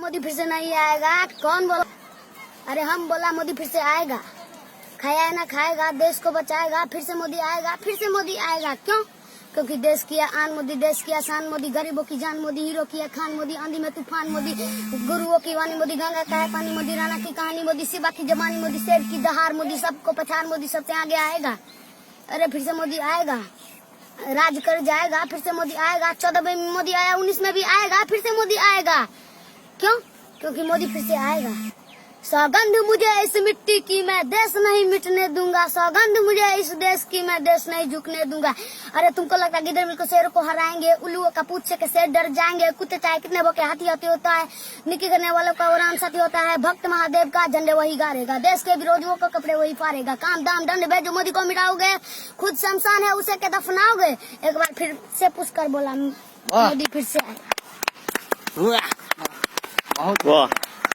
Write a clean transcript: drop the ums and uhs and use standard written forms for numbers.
मोदी फिर से नहीं आएगा। कौन बोला? अरे हम बोला मोदी फिर से आएगा, खाया ना खाएगा, देश को बचाएगा, फिर से मोदी आएगा, फिर से मोदी आएगा। क्यों? क्योंकि देश की आन मोदी, देश की आसान मोदी, गरीबों की जान मोदी, हीरो की खान मोदी, आंधी में तूफान मोदी, गुरुओं की वाणी मोदी, गंगा का है पानी मोदी, राणा की कहानी मोदी, शिवा की जवानी मोदी, शेर की दहाड़ मोदी, सबको पछाड़ मोदी, सबसे आगे आएगा। अरे फिर से मोदी आएगा, राज कर जाएगा, फिर से मोदी आएगा। 14 में मोदी आया, 19 में भी आएगा, फिर से मोदी आएगा। क्यों? क्योंकि मोदी फिर से आएगा। सौगंध मुझे इस मिट्टी की, मैं देश नहीं मिटने दूंगा। सौगंध मुझे इस देश की, मैं देश नहीं झुकने दूंगा। अरे तुमको लगता है गिदड़ को शेर को हराएंगे, उल्लुओं का पूछ के शेर डर जाएंगे, कुत्ते चाहे कितने भोके हाथी हाथी होता है, निकी करने वालों का वरान साथी होता है, भक्त महादेव का झंडे वही गारेगा, देश के विरोधियों को कपड़े वही फाड़ेगा। काम दाम दंड भेजो मोदी को मिटाओगे, खुद शमशान है उसे के दफनाओगे। एक बार फिर से पूछकर बोला मोदी फिर से आएगा। वाह।